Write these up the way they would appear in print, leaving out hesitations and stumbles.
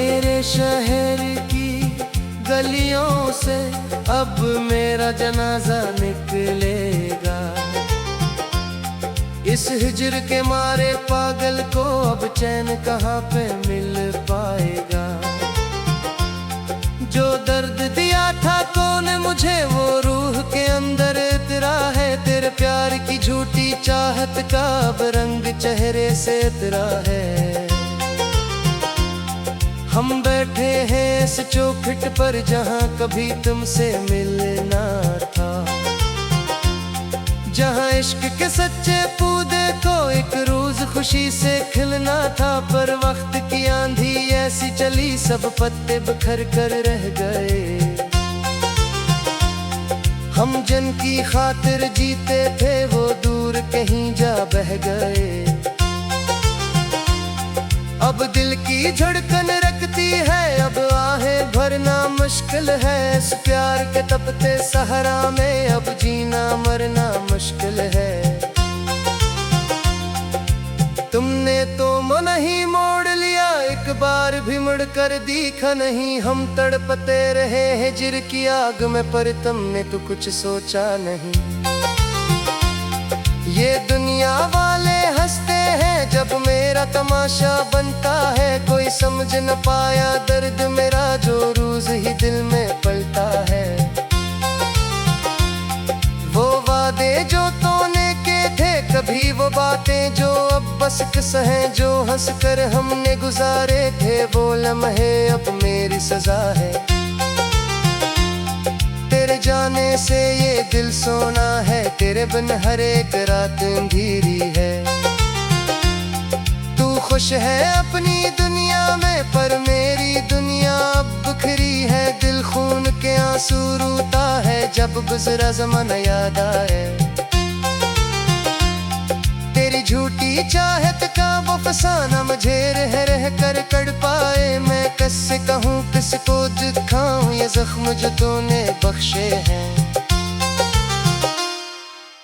मेरे शहर की गलियों से अब मेरा जनाजा निकलेगा। इस हिज्र के मारे पागल को अब चैन कहाँ पे मिल पाएगा। जो दर्द दिया था तूने मुझे वो रूह के अंदर इतरा है। तेरे प्यार की झूठी चाहत का अब रंग चेहरे से इतरा है। हम बैठे हैं इस चौखट पर जहाँ कभी तुमसे मिलना था, जहाँ इश्क के सच्चे पौधे को एक रोज खुशी से खिलना था। पर वक्त की आंधी ऐसी चली सब पत्ते बिखर कर रह गए। हम जिनकी खातिर जीते थे वो दूर कहीं जा बह गए। अब दिल की धड़कन रखती है, अब आहें भरना मुश्किल है। इस प्यार के तपते सहरा में अब जीना मरना मुश्किल है। तुमने तो मन ही मोड़ लिया, एक बार भी मुड़ कर देखा नहीं। हम तड़पते रहे हिज्र की आग में, पर तुमने तो कुछ सोचा नहीं। ये दुनिया वाले हंसते हैं जब मेरा तमाशा बनता है। कोई समझ न पाया दर्द मेरा जो रोज ही दिल में पलता है। वो वादे जो तूने के थे कभी, वो बातें जो अब बस किस हैं। जो हंस कर हमने गुजारे थे वो लम्हे अब मेरी सजा है। तेरे जाने से ये दिल सोना है, तेरे बिन हर एक रात अंधेरी है। तू खुश है अपनी दुनिया में, पर मेरी दुनिया अब बिखरी है। दिल खून के आंसू रोता है जब गुजरा ज़माना याद आए। तेरी झूठी चाहत का वो फसाना मुझे रह रह कर कड़ पाए। मैं किससे कहूँ किसको दिखाऊं ये जख्म जो तूने बख्शे हैं।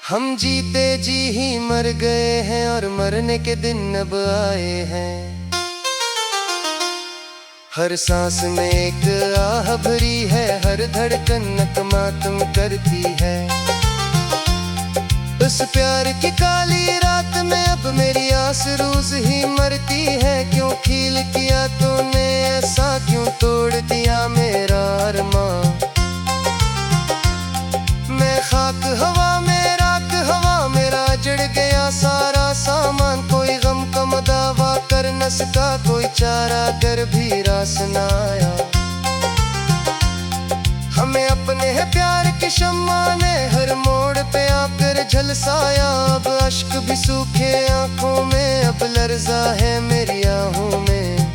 हम जीते जी ही मर गए हैं और मरने के दिन अब आए हैं। हर सांस में एक आह भरी है, हर धड़कन नकमातम करती है। उस प्यार की काली रात में अब मेरी आस रोज ही मरती है। क्यों खील किया तूने ऐसा, क्यों तोड़ दिया मेरा अरमां। मैं खाक हवा में राख हवा, मेरा जड़ गया सारा सामान। कोई गम का दावा कर न सका, कोई चारा कर भी रास न आया। हमें अपने प्यार की शम्मा ने हर मोड़ पे आकर झलसाया। अब अश्क भी सूखे आंखों में, अब लर्जा है मेरी आहों में।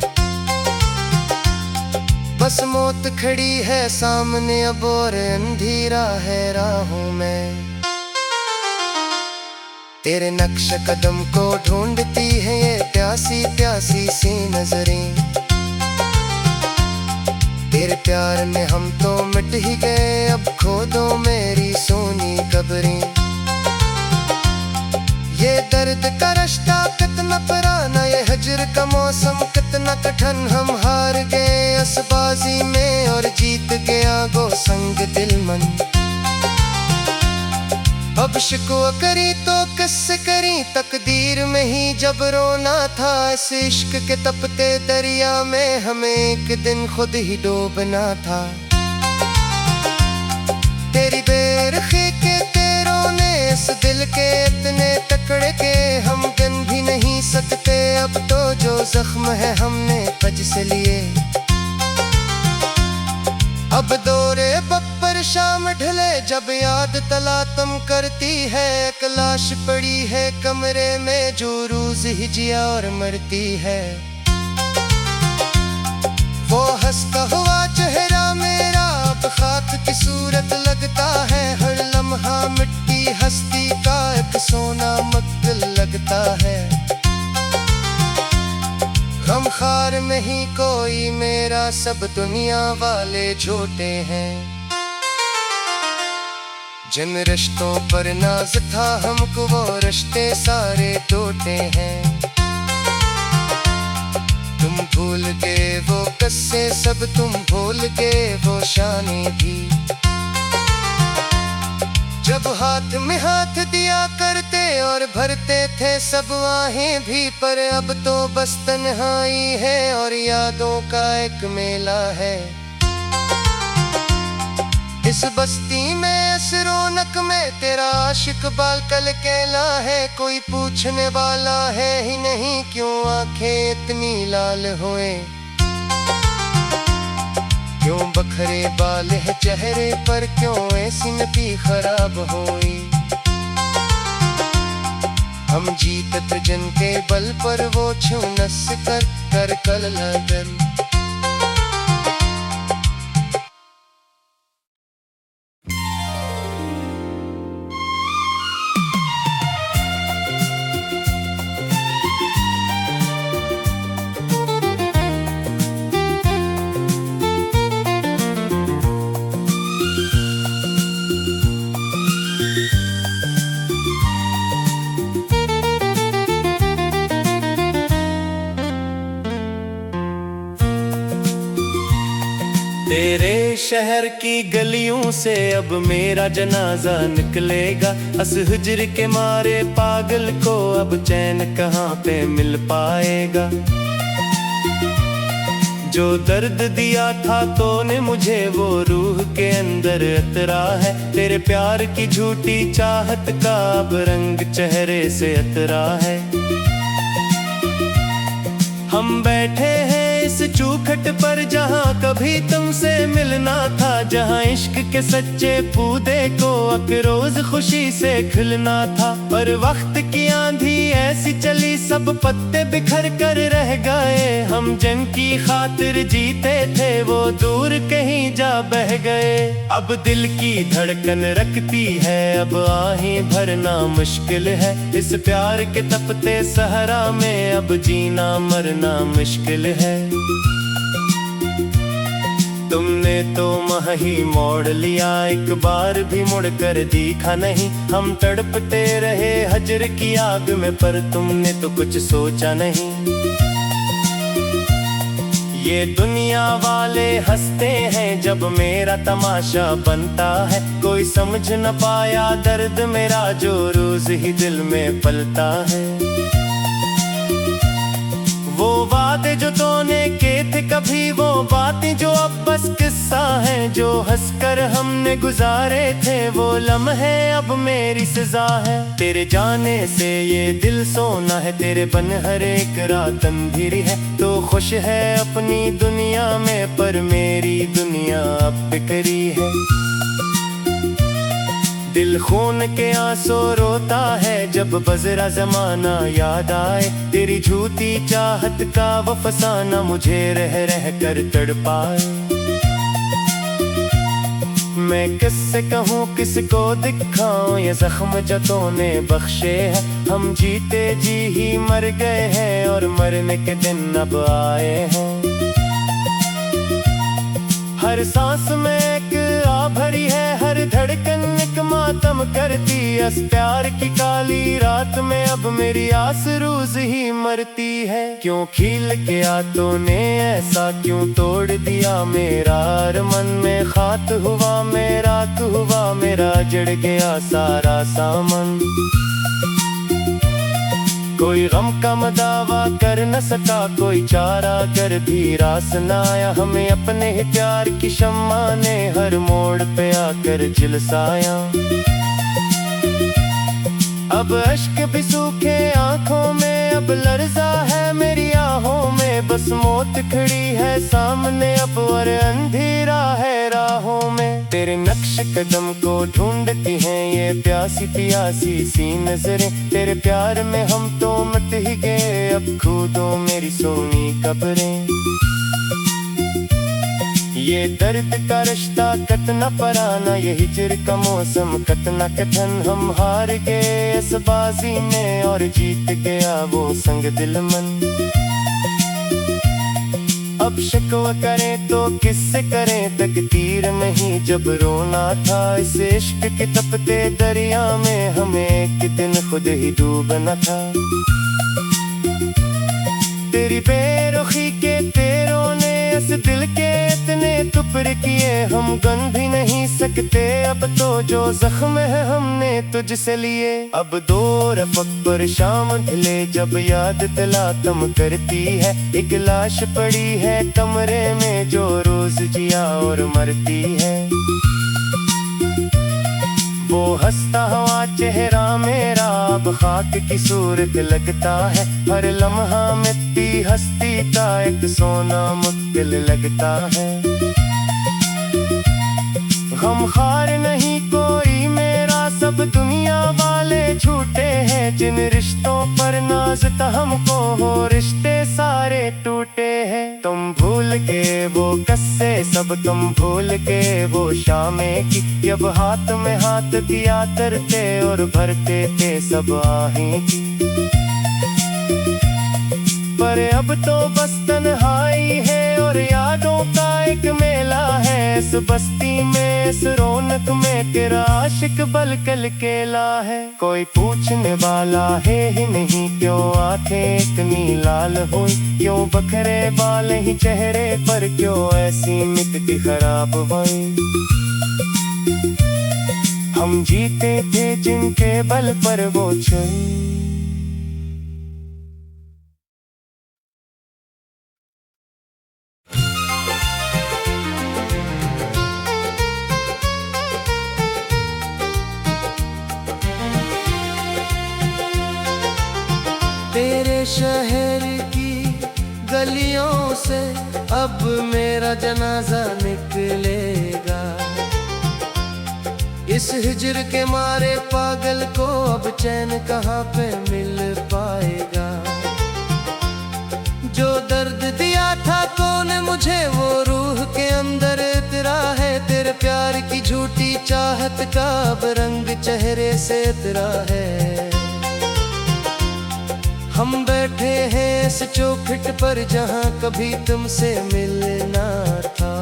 बस मौत खड़ी है सामने अब और अंधेरा है राहों में। तेरे नक्श कदम को ढूंढती है ये प्यासी प्यासी सी नजरें। तेरे प्यार में हम तो मिट ही गए, अब खो दो मेरी सोनी कब्रें। ये दर्द का रिश्ता कितना पुराना, ये हिज्र का मौसम कितना कठिन। हम हार गए असबाजी में और जीत गया गो संग दिल मन। अब शिकवा करी तो किससे करी, तकदीर में ही जब रोना था। इस इश्क के तपते दरिया में हमें एक दिन खुद ही डूबना था। तेरी बेरखी के तेरों ने इस दिल के इतने तकड़े के हम गिन भी नहीं सकते। अब तो जो जख्म है हमने पज से लिए। अब दौरे बप्पर शाम ढले जब याद तलातम करती है। एक लाश पड़ी है कमरे में जो रोज ही जिया और मरती है। वो हंसता हुआ चेहरा मेरा अब खाक की सूरत लगता है। हर लम्हा मिट्टी हस्ती का एक सोना मक्तल लगता है। गमखार नहीं कोई मेरा, सब दुनिया वाले झूठे हैं। जिन रिश्तों पर नाज था हमको वो रिश्ते सारे टूटे हैं। तुम भूल गए वो कस्से सब, तुम भूल गए वो शाने भी। जब हाथ में हाथ दिया करते और भरते थे सब आहें भी, पर अब तो बस तन्हाई है और यादों का एक मेला है। इस बस्ती में इस रौनक में तेरा आशिक बालकल केला है। कोई पूछने वाला है ही नहीं क्यों आंखें इतनी लाल हुए, क्यों बखरे बाल है चेहरे पर, क्यों ऐसी नदी खराब हुई। हम जीतत जन के बल पर वो छू नस कर कल लगन। तेरे शहर की गलियों से अब मेरा जनाजा निकलेगा। अस हिज्र के मारे पागल को अब चैन कहाँ पे मिल पाएगा। जो दर्द दिया था तूने मुझे वो रूह के अंदर अतरा है। तेरे प्यार की झूठी चाहत का अब रंग चेहरे से अतरा है। हम बैठे हैं इस चौखट पर जहाँ कभी तुमसे मिलना था, जहाँ इश्क के सच्चे पौधे को अकरोज खुशी से खिलना था। पर वक्त की आंधी ऐसी चली सब पत्ते बिखर कर रह गए। हम जिनकी खातिर जीते थे वो दूर कहीं जा बह गए। अब दिल की धड़कन रखती है अब आहें भरना मुश्किल है। इस प्यार के तपते सहरा में अब जीना मरना मुश्किल है। तुमने तो ही मोड़ लिया, एक बार भी मुड़ कर देखा नहीं। हम तड़पते रहे हजर की आग में, पर तुमने तो कुछ सोचा नहीं। ये दुनिया वाले हंसते हैं जब मेरा तमाशा बनता है। कोई समझ न पाया दर्द मेरा जो रोज ही दिल में पलता है। वो वादे जो तूने किए थे कभी, वो बातें जो अब बस किस्सा है। जो हंसकर हमने गुजारे थे वो लम्हे अब मेरी सजा है। तेरे जाने से ये दिल सोना है, तेरे बन हर एक रात अंधेरी है। तो खुश है अपनी दुनिया में पर मेरी दुनिया अब बिखरी है। दिल खून के आंसू रोता है जब बजरा जमाना याद आए। तेरी झूठी चाहत का वो फसाना मुझे रह रह कर तड़पाए। मैं किससे कहूँ किसको दिखाऊं ये जख्म जो तूने बख्शे हैं। हम जीते जी ही मर गए हैं और मरने के दिन अब आए हैं। हर सांस में एक आ भरी है, हर धड़कन एक मातम करती। इस प्यार की काली रात में अब मेरी आस रोज ही मरती है। क्यों खील के आतों ने ऐसा क्यों तोड़ दिया मेरा अरमान में खाक हुआ मेरा हुआ मेरा जड़ गया सारा सामान। कोई गम का मदावा कर न सका, कोई चारा कर भी रास न आया। हमें अपने ही प्यार की शम्मा ने हर मोड़ पे आकर झुलसाया। अब अश्क भी सूखे आंखों में, अब लर्जा है मेरी आहों में। बस मौत खड़ी है सामने अब और अंधेरा है राहों में। तेरे नक्श कदम को ढूंढती हैं ये प्यासी प्यासी सी नजरें। तेरे प्यार में हम तो मत ही गए, अब खो दो मेरी सोनी कब्रें। ये दर्द का रिश्ता कतना पराना, ये हिजर का मौसम कतना कठिन। हम हार गए इस बाजी में और जीत गया वो संग दिल मन। अब शिकवा करें तो किससे करें, तकदीर में ही जब रोना था। इस इश्क के तपते दरिया में हमें एक दिन खुद ही डूबना था। तेरी बेरुखी के इस दिल के इतने टुकड़े किए हम गन भी नहीं सकते। अब तो जो जख्म है हमने तुझसे लिए, अब दो रफ़क़ पर शाम ढले जब याद तिलातम करती है। एक लाश पड़ी है कमरे में जो रोज जिया और मरती है। वो हंसता हुआ चेहरा मेरा अब खाक की सूरत लगता है। हर लम्हा मिट्टी हस्ती का एक सोना मुश्किल लगता है। गमखार नहीं कोई मेरा, सब दुनिया वाले झूठे हैं। जिन रिश्तों पर नाज था हमको हो रिश्ते सारे टूटे हैं। तुम भूल के वो कस्से सब, तुम भूल के वो शामें की जब हाथ में हाथ दिया करते और भरते थे सब आहें की। पर अब तो बस तन्हाई है और यादों का एक मेला है। इस बस्ती में इस रौनक में तेरा आशिक बलकल केला है। कोई पूछने वाला है ही नहीं क्यों आंखें इतनी लाल हुई, क्यों बखरे बाल ही चेहरे पर, क्यों ऐसी मिट्टी खराब हुई। हम जीते थे जिनके बल पर वो छुई। तेरे शहर की गलियों से अब मेरा जनाजा निकलेगा। इस हिजर के मारे पागल को अब चैन कहाँ पे मिल पाएगा। जो दर्द दिया था तूने मुझे वो रूह के अंदर इतरा है। तेरे प्यार की झूठी चाहत का अब रंग चेहरे से इतरा है। हम बैठे हैं इस चौखट पर जहाँ कभी तुमसे मिलना था,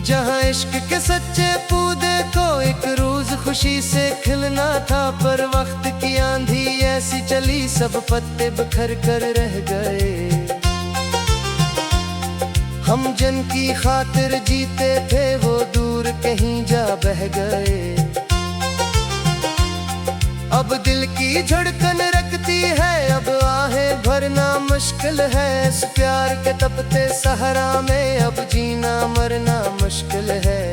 जहाँ इश्क के सच्चे पौधे को एक रोज खुशी से खिलना था। पर वक्त की आंधी ऐसी चली सब पत्ते बिखर कर रह गए। हम जिनकी खातिर जीते थे वो दूर कहीं जा बह गए। अब दिल की धड़कन रखती है, अब आहें भरना मुश्किल है। इस प्यार के तपते सहरा में अब जीना मरना मुश्किल है।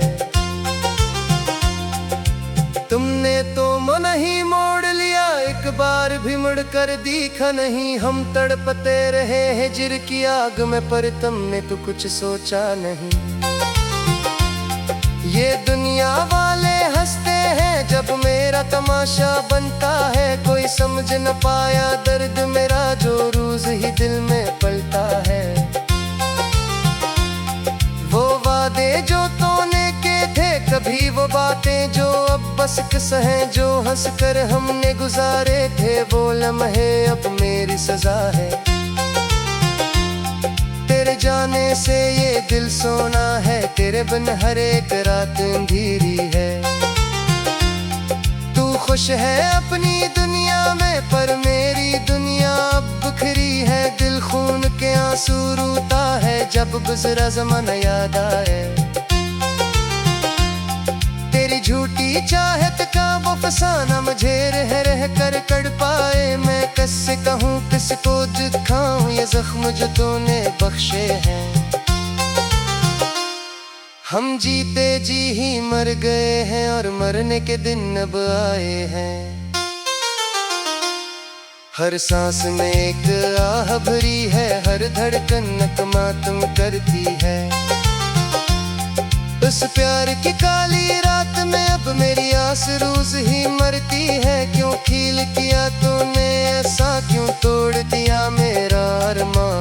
तुमने तो मन ही मोड़ लिया, एक बार भी मुड़ कर देखा नहीं। हम तड़पते रहे हिजर की आग में पर तुमने तो कुछ सोचा नहीं। ये दुनिया वाले हंसते हैं जब मेरा तमाशा बनता है। कोई समझ न पाया दर्द मेरा जो रोज ही दिल में पलता है। वो वादे जो तूने के थे कभी, वो बातें जो अब बस किस्से हैं। जो हंस कर हमने गुजारे थे वो लम्हे अब मेरी सजा है। तेरे जाने से ये दिल सोना है, तेरे बिन हर एक रात अंधेरी है। तू खुश है अपनी दुनिया में पर मेरी दुनिया अब बिखरी है। दिल खून के आंसू रोता है जब गुजरा ज़माना याद आए। तेरी झूठी चाहत का वो फसाना मुझे रह रह कर कड़ पाए। मैं किससे कहूँ किसको दिखाऊं ये जख्म जो तूने बख्शे हैं। हम जीते जी ही मर गए हैं और मरने के दिन अब आए हैं। हर सांस में एक आह भरी है, हर धड़कन नकमातम करती है। उस प्यार की काली रात में अब मेरी आस रोज ही मरती है। क्यों खील किया तूने ऐसा, क्यों तोड़ दिया मेरा अरमां।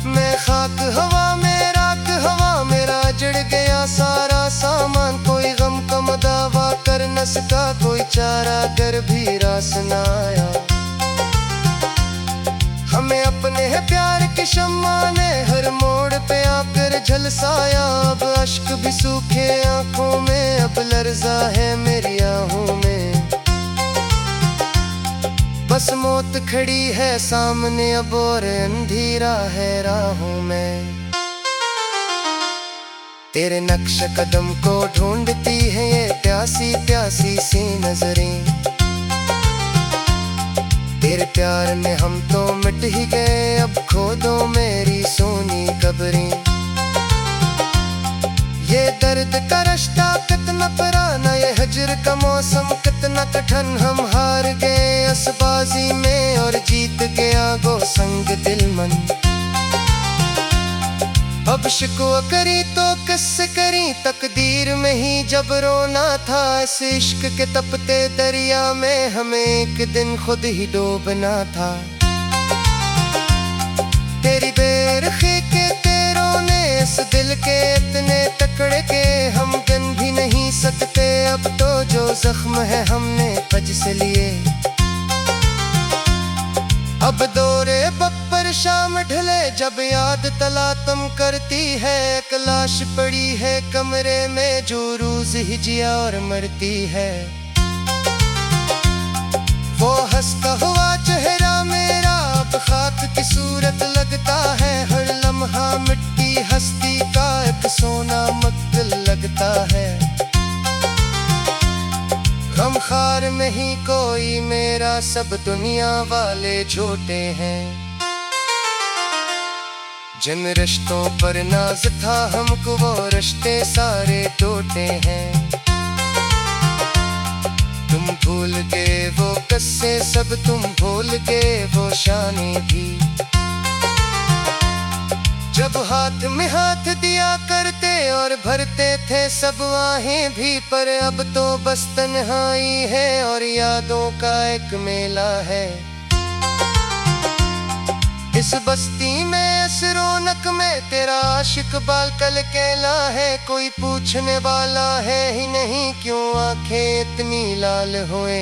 मैं खाक हवा में राख हवा मेरा जड़ गया सारा सामान। कोई गम का दावा कर न सका, कोई चारा कर भी रास न आया। हमें अपने प्यार की शम्मा ने हर मोड़ पे आकर झलसाया। अब अश्क भी सूखे आंखों में, अब लर्जा है मेरी आहों में। बस मौत खड़ी है सामने अब और अंधेरा है राहों में। तेरे नक्श कदम को ढूंढती है ये प्यासी प्यासी सी नजरें। तेरे प्यार में हम तो मिट ही गए, अब खो दो मेरी सोनी कब्रें। ये दर्द का रिश्ता कितना पुराना, ये हिज्र का मौसम कितना कठिन। हम हार गए असबाजी में और जीत गया गो संग दिल मन। अब शिकवा करी तो किससे करी, तकदीर में ही जब रोना था। इस इश्क के तपते दरिया में हमें एक दिन खुद ही डूबना था। तेरी बेरखी के तेरों ने इस दिल के इतने तकड़े के हम गिन भी नहीं सकते। अब तो जो जख्म है हमने पज से लिए, अब दौरे बब्बर शाम ढले जब याद तलातम करती है। एक लाश पड़ी है कमरे में जो रोज ही जिया और मरती है। वो हंसता हुआ चेहरा मेरा अब खाक की सूरत लगता है। हर लम्हा मिट्टी हस्ती का एक सोना मक्तल लगता है। गमखार में ही कोई मेरा, सब दुनिया वाले झूठे हैं। जिन रिश्तों पर नाज था हमको वो रिश्ते सारे टूटे हैं। तुम भूल गए वो किस्से सब, तुम भूल गए वो शाने भी। जब हाथ में हाथ दिया करते और भरते थे सब आहें भी। पर अब तो बस तन्हाई है और यादों का एक मेला है। इस बस्ती में इस रौनक में तेरा आशिक बालकल केला है। कोई पूछने वाला है ही नहीं क्यों आंखें इतनी लाल हुए।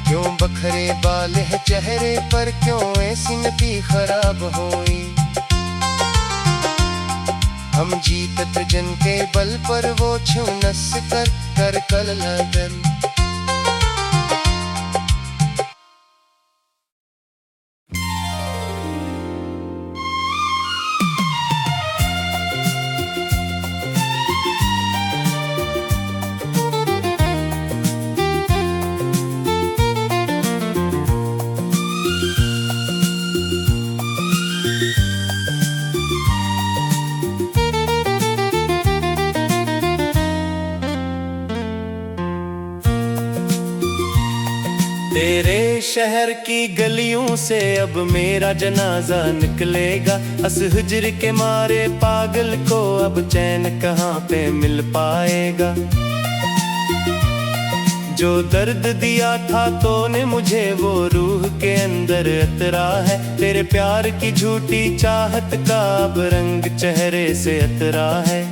क्यों बखरे बाल है चेहरे पर, क्यों ऐसी नपी खराब हुई। हम जीतत जिनके बल पर वो छू नस कर कल लगन। तेरे शहर की गलियों से अब मेरा जनाजा निकलेगा। अस हिज्र के मारे पागल को अब चैन कहाँ पे मिल पाएगा। जो दर्द दिया था तूने मुझे वो रूह के अंदर अतरा है। तेरे प्यार की झूठी चाहत का अब रंग चेहरे से अतरा है।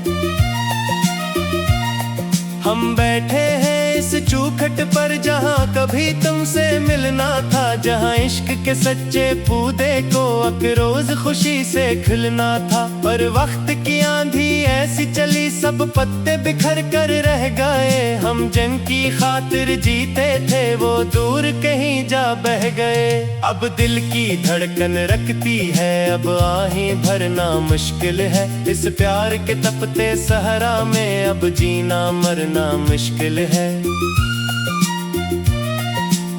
हम बैठे हैं इस चौखट पर जहाँ कभी तुमसे मिलना था। जहाँ इश्क के सच्चे पौधे को अकरोज खुशी से खिलना था। पर वक्त की आंधी ऐसी चली सब पत्ते बिखर कर रह गए। हम जिनकी खातिर जीते थे वो दूर कहीं जा बह गए। अब दिल की धड़कन रखती है अब आहें भरना मुश्किल है। इस प्यार के तपते सहरा में अब जीना मरना मुश्किल है।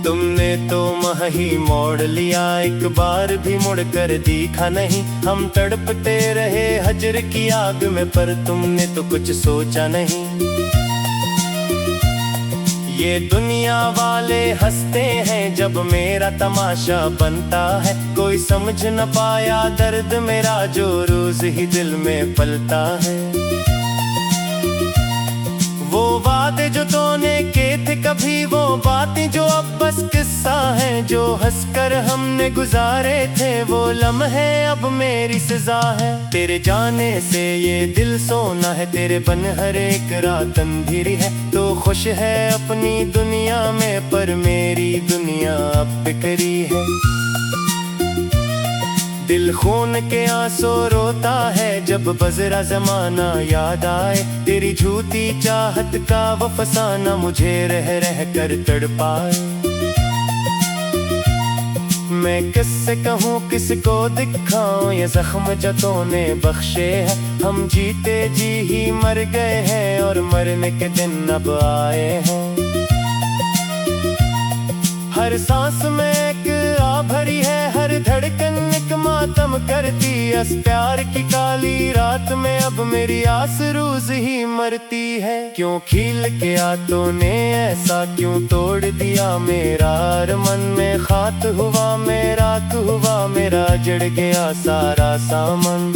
तुमने तो मह ही मोड़ लिया, एक बार भी मुड़ कर देखा नहीं। हम तड़पते रहे हजर की आग में पर तुमने तो कुछ सोचा नहीं। ये दुनिया वाले हंसते हैं जब मेरा तमाशा बनता है। कोई समझ न पाया दर्द मेरा जो रोज ही दिल में पलता है। वो वादे जो तूने किए थे कभी, वो बातें जो अब बस किस्सा है। जो हंसकर हमने गुजारे थे वो लम्हे अब मेरी सजा है। तेरे जाने से ये दिल सोना है, तेरे बन हर एक रात अंधेरी है। तो खुश है अपनी दुनिया में पर मेरी दुनिया अब बिखरी है। दिल खून के आंसू रोता है जब बजरा जमाना याद आए। तेरी झूठी चाहत का वो फसाना मुझे रह रह कर तड़पाए। मैं किससे कहूँ किसको दिखाऊं ये जख्म जो तूने बख्शे हैं। हम जीते जी ही मर गए हैं और मरने के दिन अब आए हैं। हर सांस में एक आ भरी है, हर धड़कन एक मातम करती। इस प्यार की काली रात में अब मेरी आस रोज ही मरती है। क्यों खील के आ तूने ऐसा, क्यों तोड़ दिया मेरा अरमान में खाक हुआ, मेरा हुआ, मेरा जड़ गया सारा सामान।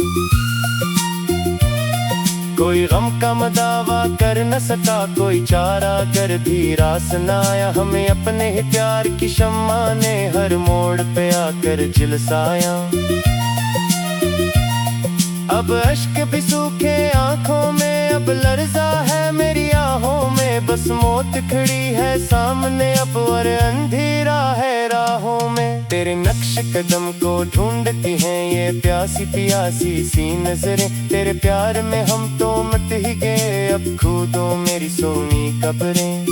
कोई गम का मदावा कर न सका, कोई चारा कर भी रास न आया। हमें अपने ही प्यार की शम्मा ने हर मोड़ पे आकर झुलसाया। अब अश्क भी सूखे आंखों में, अब लर्जा है मेरी आहों में। बस मौत खड़ी है सामने अब और अंधेरा है राहों में। तेरे नक्श कदम को ढूंढती हैं ये प्यासी प्यासी सी नजरें। तेरे प्यार में हम तो मत ही गए, अब खो दो मेरी सोनी कब्रें।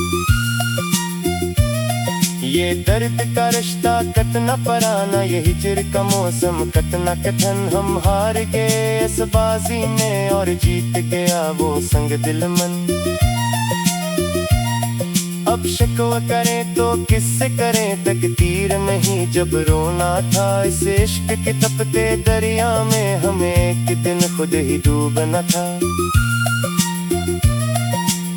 ये दर्द का रिश्ता कतना पराना, ये हिजर का मौसम कतना कठिन। हम हार गए इस बाजी में और जीत गया वो संग दिल मन। अब शिकवा करें तो किससे करें, तकदीर में ही जब रोना था। इस इश्क के तपते दरिया में हमें एक दिन खुद ही डूबना था।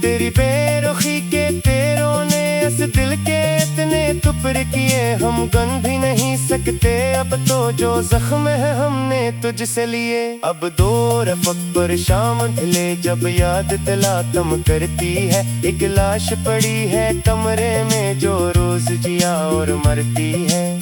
तेरी बेरुखी के तेरों ने इस दिल के इतने टुकड़े किए, हम गन भी नहीं सकते अब तो जो जख्म है हमने तुझसे लिए। अब दो रफ़क़ पर शाम ढले जब याद दिलातम करती है। एक लाश पड़ी है कमरे में जो रोज जिया और मरती है।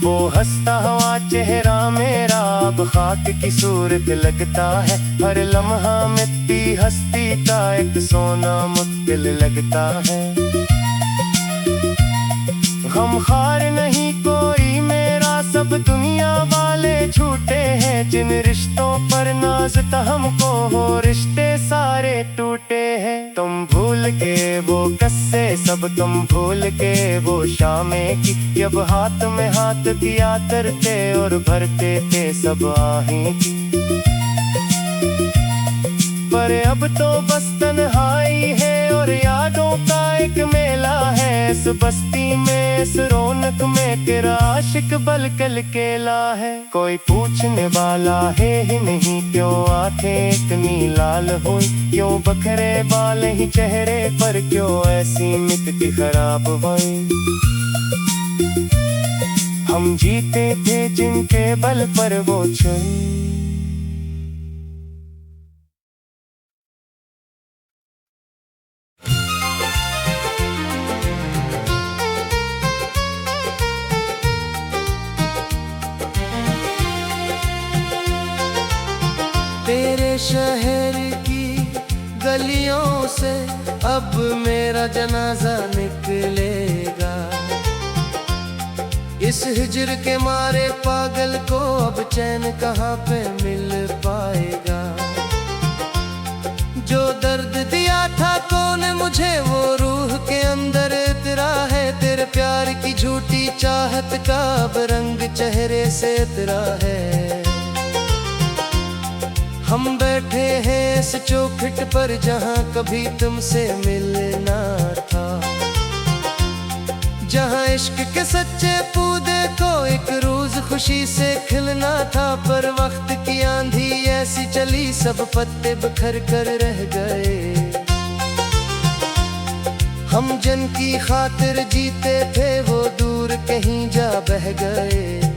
वो हंसता हुआ चेहरा मेरा अब खाक की सूरत लगता है। हर लम्हा मिट्टी हस्ती का एक सोना मुश्किल लगता है। गमखार नहीं कोई मेरा, सब दुनिया वाले झूठे हैं। जिन रिश्तों पर नाज था हमको हो रिश्ते सारे टूटे हैं। तुम भूल के वो कस्से सब, तुम भूल के वो शामें की जब हाथ में हाथ दिया करते और भरते थे सब आहें की। पर अब तो बस तन्हाई है और यादों का एक मेला है। इस बस्ती में इस रौनक में तेरा आशिक बलकल केला है। कोई पूछने वाला है ही नहीं क्यों आंखें इतनी लाल हुई, क्यों बखरे बाल ही चेहरे पर, क्यों ऐसी मिट्टी खराब हुई। हम जीते थे जिनके बल पर वो छुई। तेरे शहर की गलियों से अब मेरा जनाजा निकलेगा। इस हिजर के मारे पागल को अब चैन कहाँ पे मिल पाएगा। जो दर्द दिया था तूने मुझे वो रूह के अंदर इतरा है। तेरे प्यार की झूठी चाहत का अब रंग चेहरे से इतरा है। हम बैठे हैं इस चौखट पर जहाँ कभी तुमसे मिलना था। जहाँ इश्क के सच्चे पौधे को एक रोज खुशी से खिलना था। पर वक्त की आंधी ऐसी चली सब पत्ते बिखर कर रह गए। हम जिनकी खातिर जीते थे वो दूर कहीं जा बह गए।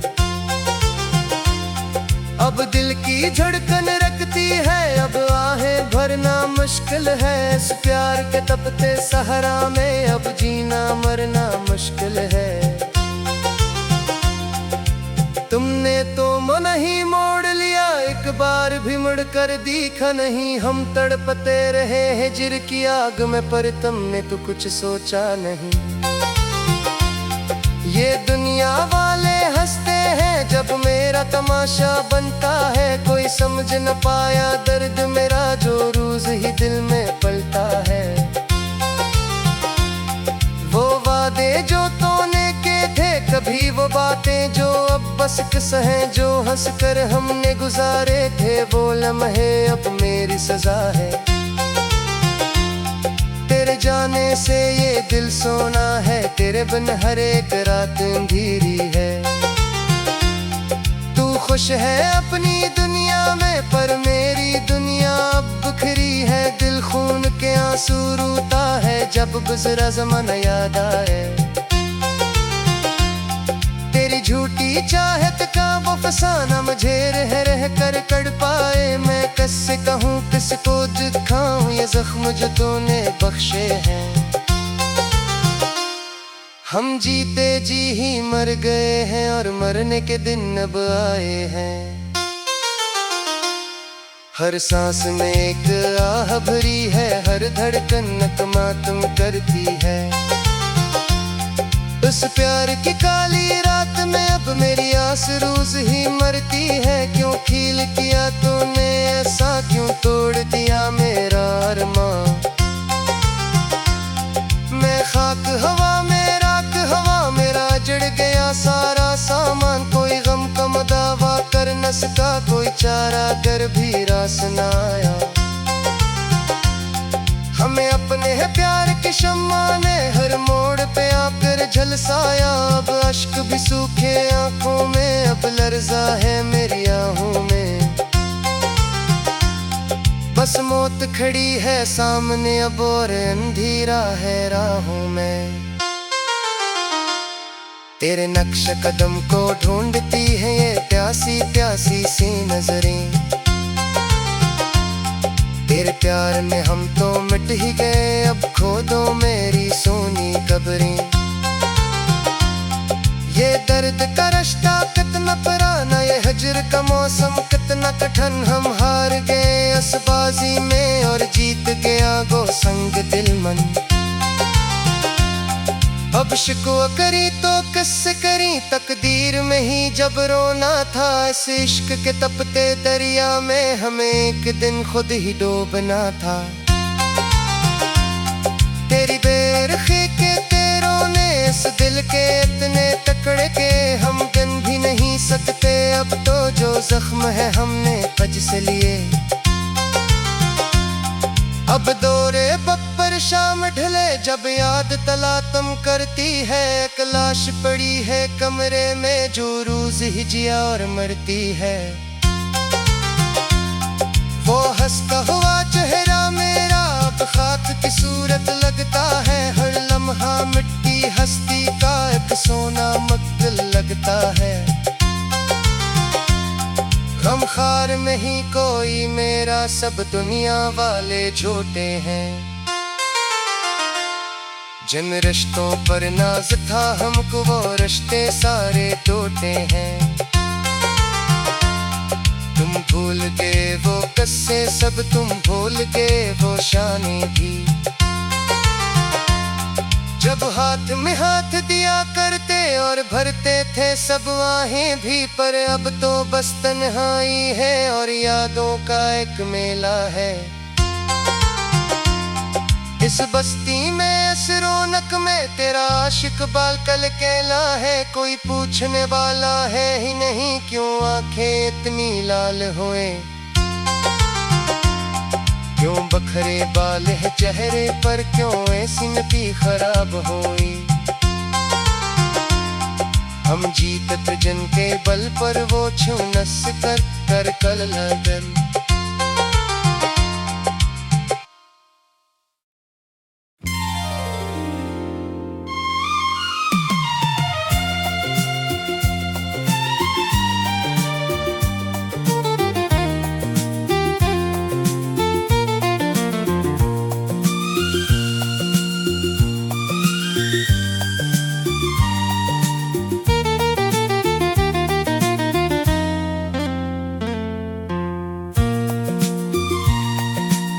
अब दिल की धड़कन रखती है, अब आहें भरना मुश्किल है। इस प्यार के तपते सहरा में अब जीना मरना मुश्किल है। तुमने तो मन ही मोड़ लिया, एक बार भी मुड़ कर देखा नहीं। हम तड़पते रहे हिजर की आग में पर तुमने तो कुछ सोचा नहीं। ये दुनिया वाले हंसते हैं जब मेरा तमाशा बनता है। कोई समझ न पाया दर्द मेरा जो रोज ही दिल में पलता है। वो वादे जो तूने के वो बातें जो अब बस किस्से हैं, जो हंस कर हमने गुजारे थे वो लम्हे अब मेरी सजा है। तेरे जाने से ये दिल सोना है, तेरे बिन हर एक रात अंधेरी है। तू खुश है अपनी दुनिया में, पर मेरी दुनिया अब बिखरी है। दिल खून के आंसू रोता है जब गुजरा ज़माना याद आए। तेरी झूठी चाहत का वो फसाना मुझे रह कर कर पाए। मैं किससे कहूँ किसको दिखाऊं ये जख्म जो तूने बख्शे हैं। हम जीते जी ही मर गए हैं और मरने के दिन अब आए हैं। हर सांस में एक आह भरी है, हर धड़कन नकमातम करती है। उस प्यार की काली रात में अब मेरी आस रोज ही मरती है। क्यों खील किया तूने ऐसा, क्यों तोड़ दिया मेरा अरमां। मैं खाक हवा में राख हवा, मेरा जड़ गया सारा सामान। कोई गम का दावा कर न सका, कोई चारा कर भी रास न आया। हमें अपने है प्यार की शम्मा ने हर मोड़ पे आकर झलसाया। अब अश्क भी सूखे आंखों में, अब लर्जा है मेरी आहों में। बस मौत खड़ी है सामने अब और अंधेरा है राहों में। तेरे नक्श कदम को ढूंढती है ये प्यासी प्यासी सी नजरें। तेरे प्यार में हम तो मिट ही गए, अब खो दो मेरी सोनी कब्रें। ये दर्द का रिश्ता कितना पुराना, ये हिज्र का मौसम कितना कठिन। हम हार गए असबाजी में और जीत गया गो संग दिल मन। अब शिकवा करी तो किससे करी, तकदीर में ही जब रोना था। इस इश्क के तपते दरिया में हमें एक दिन खुद ही डूबना था। तेरी बेरखी के तेरों ने इस दिल के इतने तकड़े के हम गिन भी नहीं सकते। अब तो जो जख्म है हमने कज से लिए। अब दौरे बब्बर शाम ढले जब याद तलातम करती है। एक लाश पड़ी है कमरे में जो रोज ही जिया और मरती है। वो हंसता हुआ चेहरा मेरा अब खाक की सूरत लगता है। हर लम्हा मिट्टी हस्ती का एक सोना मक्तल लगता है। गमखार में ही कोई मेरा, सब दुनिया वाले झूठे हैं। जिन रिश्तों पर नाज था हमको वो रिश्ते सारे टूटे हैं। तुम भूल गए वो किस्से सब, तुम भूल गए वो शाने भी। जब हाथ में हाथ दिया करते और भरते थे सब आहें भी। पर अब तो बस तन्हाई है और यादों का एक मेला है। इस बस्ती में इस रौनक में तेरा आशिक बालकल केला है। कोई पूछने वाला है ही नहीं क्यों आंखें इतनी लाल हुए। क्यों बखरे बाल है चेहरे पर, क्यों ऐसी नती खराब हुई। हम जीतत जिनके बल पर वो छू नस कर कल लगन।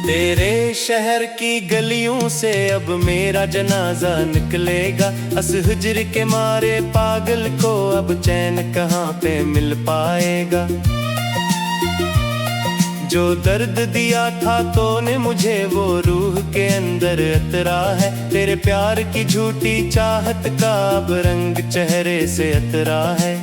तेरे शहर की गलियों से अब मेरा जनाजा निकलेगा। अस हिज्र के मारे पागल को अब चैन कहाँ पे मिल पाएगा। जो दर्द दिया था तूने मुझे वो रूह के अंदर अतरा है। तेरे प्यार की झूठी चाहत का अब रंग चेहरे से अतरा है।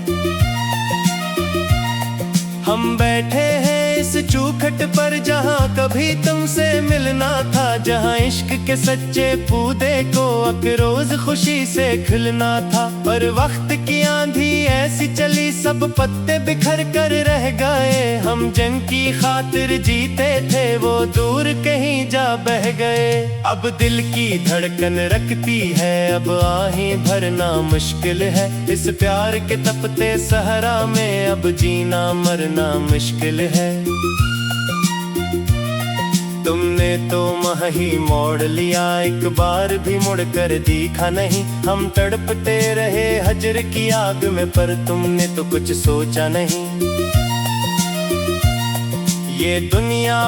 हम बैठे हैं इस चौखट पर जहाँ कभी तुमसे मिलना था, जहाँ इश्क के सच्चे पौधे को अकरोज खुशी से खिलना था। पर वक्त की आंधी ऐसी चली सब पत्ते बिखर कर रह गए। हम जंग की खातिर जीते थे वो दूर कहीं जा बह गए। अब दिल की धड़कन रखती है अब आहें भरना मुश्किल है। इस प्यार के तपते सहरा में अब जीना मरना मुश्किल है। तुमने तो माह ही मोड़ लिया एक बार भी मुड़ कर देखा नहीं। हम तड़पते रहे हजर की आग में पर तुमने तो कुछ सोचा नहीं। ये दुनिया